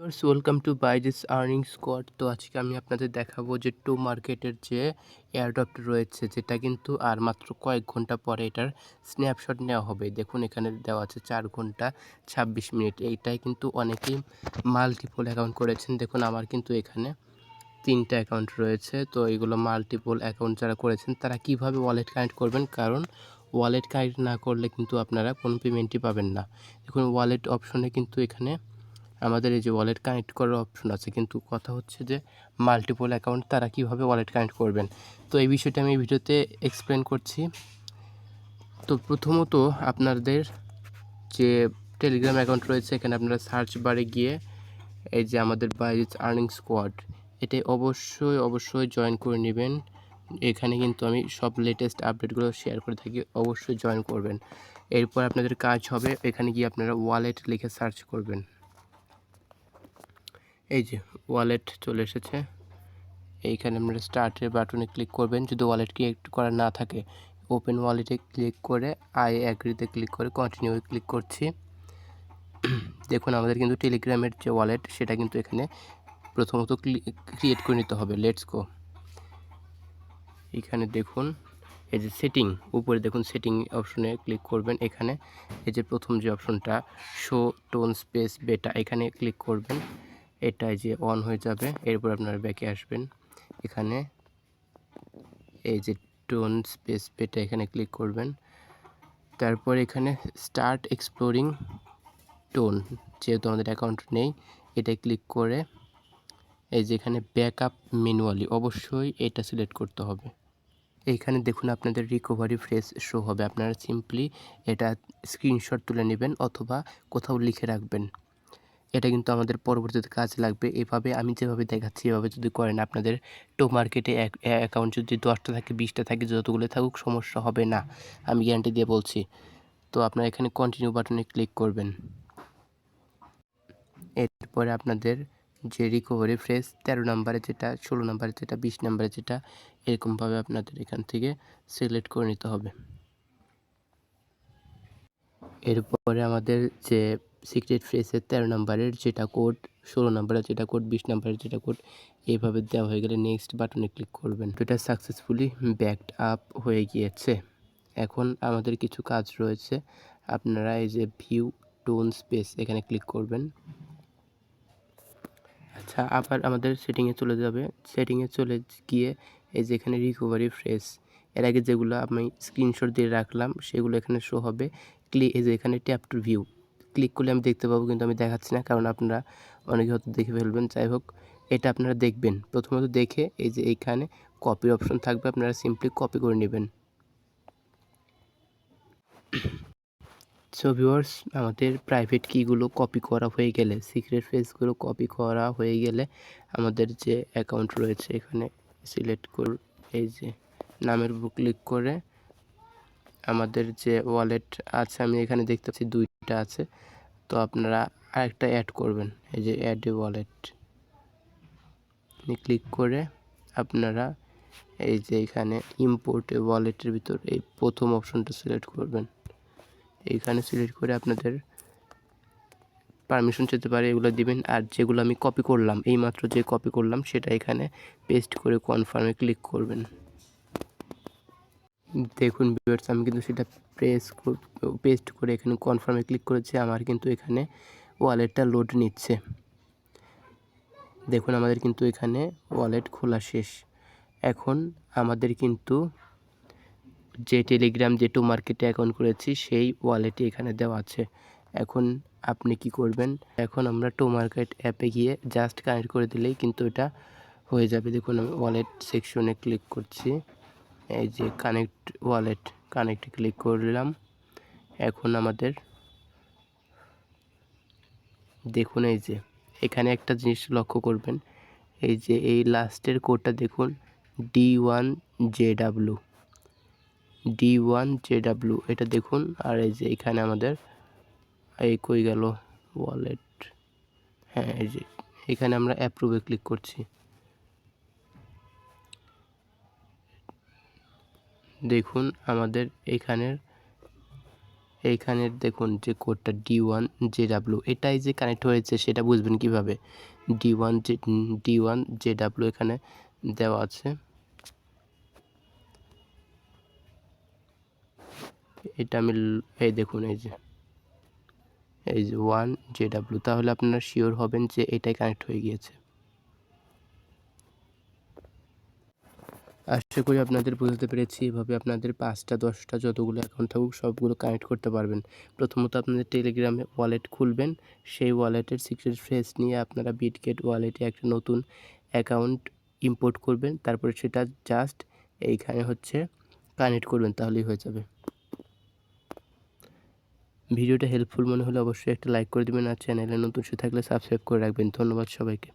Welcome to Baijes earning squad. তো আজকে আমি আপনাদের দেখাবো যে টু মার্কেটের যে এয়ারড্রপটা রয়েছে, যেটা কিন্তু আর মাত্র কয়েক ঘন্টা পরে এটার স্ন্যাপশট নেওয়া হবে। দেখুন এখানে দেওয়া আছে 4 ঘন্টা 26 মিনিট। এইটাই কিন্তু অনেকেই মাল্টিপল অ্যাকাউন্ট করেছেন। দেখুন আমার কিন্তু এখানে 3টা অ্যাকাউন্ট রয়েছে। তো এগুলো মাল্টিপল অ্যাকাউন্ট যারা করেছেন তারা কিভাবে ওয়ালেট কানেক্ট করবেন, কারণ ওয়ালেট কানেক্ট না করলে কিন্তু আপনারা কোনো পেমেন্টই পাবেন না। দেখুন ওয়ালেট অপশনে কিন্তু এখানে আমাদের এই যে ওয়ালেট কানেক্ট করার অপশন আছে, কিন্তু কথা হচ্ছে যে মাল্টিপল অ্যাকাউন্ট তারা কীভাবে ওয়ালেট কানেক্ট করবেন। তো এই বিষয়টা আমি এই ভিডিওতে এক্সপ্লেন করছি। তো প্রথমত আপনাদের যে টেলিগ্রাম অ্যাকাউন্ট রয়েছে, এখানে আপনারা সার্চ বারে গিয়ে এই যে আমাদের বাইজেস আর্নিং স্কোয়াড, এটাই অবশ্যই জয়েন করে নেবেন। এখানে কিন্তু আমি সব লেটেস্ট আপডেটগুলো শেয়ার করে থাকি, অবশ্যই জয়েন করবেন। এরপর আপনাদের কাজ হবে এখানে গিয়ে আপনারা ওয়ালেট লিখে সার্চ করবেন। এই যে ওয়ালেট চলে এসেছে। এইখানে আপনারা স্টার্টের বাটনে ক্লিক করবেন। যদি ওয়ালেট ক্রিয়েট করা না থাকে, ওপেন ওয়ালেটে ক্লিক করে আই অ্যাগ্রিতে ক্লিক করে কন্টিনিউ ক্লিক করছি। দেখুন আমাদের কিন্তু টেলিগ্রামের যে ওয়ালেট সেটা কিন্তু এখানে প্রথমত ক্রিয়েট করে নিতে হবে। Let's go. এখানে দেখুন এই যে সেটিং, উপরে দেখুন সেটিং অপশনে ক্লিক করবেন। এখানে এই যে প্রথম যে অপশনটা শো টোন স্পেস বেটা, এখানে ক্লিক করবেন। এটাই যে অন হয়ে যাবে। এরপর আপনারা ব্যাকে আসবেন। এখানে এই যে টোন স্পেস বেটা এখানে ক্লিক করবেন। তারপর এখানে স্টার্ট এক্সপ্লোরিং টোন, যেহেতু আমাদের অ্যাকাউন্ট নেই, এটা ক্লিক করে এই যে এখানে ব্যাকআপ ম্যানুয়ালি অবশ্যই এটা সিলেক্ট করতে হবে। এইখানে দেখুন আপনাদের রিকভারি ফ্রেজ শো হবে। আপনারা সিম্পলি এটা স্ক্রিনশট তুলে নেবেন অথবা কোথাও লিখে রাখবেন। এটা কিন্তু আমাদের পরবর্তীতে কাজে লাগবে। এভাবে আমি যেভাবে দেখাচ্ছি এভাবে যদি করেন, আপনাদের টো মার্কেটে অ্যাকাউন্ট যদি 10টা থাকে 20টা থাকে, যতগুলো থাকুক সমস্যা হবে না, আমি গ্যারান্টি দিয়ে বলছি। তো আপনারা এখানে কন্টিনিউ বাটনে ক্লিক করবেন। এরপরে আপনাদের যে রিকভারি ফ্রেজ 13 নম্বরে যেটা, 16 নম্বরে যেটা, 20 নম্বরে যেটা, এরকমভাবে আপনাদের এখান থেকে সিলেক্ট করে নিতে হবে। এরপরে আমাদের যে সিক্রেট ফ্রেজের 13 নম্বরের যেটা কোড, 16 নম্বরের যেটা কোড, 20 নম্বরের যেটা কোড, এইভাবে দেওয়া হয়ে গেলে নেক্সট বাটনে ক্লিক করবেন। তো এটা সাকসেসফুলি ব্যাকড আপ হয়ে গিয়েছে। এখন আমাদের কিছু কাজ রয়েছে। আপনারা এই যে ভিউ টোন স্পেস এখানে ক্লিক করবেন। আচ্ছা, আবার আমাদের সেটিংয়ে চলে যাবে। সেটিংয়ে চলে গিয়ে এই যে এখানে রিকভারি ফ্রেজ, এর আগে যেগুলো আমি স্ক্রিনশট দিয়ে রাখলাম সেগুলো এখানে শো হবে। এই যে এখানে ট্যাপ টু ভিউ ক্লিক করলে আমি দেখতে পাবো, কিন্তু আমি দেখাচ্ছি না কারণ আপনারা অনেকে হয়তো দেখে ফেলবেন। যাই হোক, এটা আপনারা দেখবেন। প্রথমত দেখে এই যে এইখানে কপির অপশন থাকবে, আপনারা সিম্পলি কপি করে নেবেন। সো ভিউয়ার্স, আমাদের প্রাইভেট কিগুলো কপি করা হয়ে গেলে, সিক্রেট ফ্রেজগুলো কপি করা হয়ে গেলে, আমাদের যে অ্যাকাউন্ট রয়েছে এখানে সিলেক্ট করে এই যে নামের উপর ক্লিক করে আমাদের যে ওয়ালেট আছে, আমি এখানে দেখতে পাচ্ছি 2টা আছে, তো আপনারা আরেকটা অ্যাড করবেন। এই যে অ্যাড এ ওয়ালেট ক্লিক করে আপনারা এই যে এখানে ইম্পোর্ট এ ওয়ালেটের ভিতর এই প্রথম অপশনটা সিলেক্ট করবেন। এইখানে সিলেক্ট করে আপনাদের পারমিশন চেতে পারে, এগুলো দিবেন। আর যেগুলো আমি কপি করলাম, এইমাত্র যে কপি করলাম সেটা এখানে পেস্ট করে কনফার্মে ক্লিক করবেন। দেখুন ভিউয়ার্স, আমি কিন্তু সেটা পেস্ট করে এখানে কনফার্মে ক্লিক করেছি। আমার কিন্তু এখানে ওয়ালেটটা লোড নিচ্ছে। দেখুন আমাদের কিন্তু এখানে ওয়ালেট খোলা শেষ। এখন আমাদের কিন্তু যে টেলিগ্রাম যে টু মার্কেটে অ্যাকাউন্ট করেছি সেই ওয়ালেটে এখানে দেওয়া আছে। এখন আপনি কি করবেন, এখন আমরা টু মার্কেট অ্যাপে গিয়ে জাস্ট কানেক্ট করে দিলেই কিন্তু এটা হয়ে যাবে। দেখুন আমি ওয়ালেট সেকশনে ক্লিক করছি। এই যে কানেক্ট ওয়ালেট, কানেক্টে ক্লিক করলাম। এখন আমাদের দেখুন এই যে এখানে একটা জিনিস লক্ষ্য করবেন, এই যে এই লাস্টের কোডটা দেখুন D1JW, এটা দেখুন। আর এই যে এখানে আমাদের এই কই গেল ওয়ালেট, হ্যাঁ এই যে এখানে আমরা অ্যাপ্রুভে ক্লিক করছি। দেখুন আমাদের এখানের এইখানে দেখুন যে কোডটা D1JW এটাই যে কানেক্ট হয়েছে সেটা বুঝবেন কিভাবে। D1JW এখানে দেওয়া আছে। এটা আমি এই দেখুন এই যে 1JW, তাহলে আপনারা শিওর হবেন যে এটাই কানেক্ট হয়ে গিয়েছে। আশা করি আপনাদের বুঝতে পেরেছি। এভাবে আপনাদের 5টা 10টা যতগুলো অ্যাকাউন্ট থাকুক সবগুলো কানেক্ট করতে পারবেন। প্রথমত আপনাদের টেলিগ্রামে ওয়ালেট খুলবেন, সেই ওয়ালেটের সিক্রেট ফ্রেজ নিয়ে আপনারা বিটগেট ওয়ালেটে একটা নতুন অ্যাকাউন্ট ইম্পোর্ট করবেন, তারপরে সেটা জাস্ট এইখানে হচ্ছে কানেক্ট করবেন, তাহলেই হয়ে যাবে। ভিডিওটা হেল্পফুল মনে হলে অবশ্যই একটা লাইক করে দেবেন, আর চ্যানেলে নতুন থাকলে সাবস্ক্রাইব করে রাখবেন। ধন্যবাদ সবাইকে।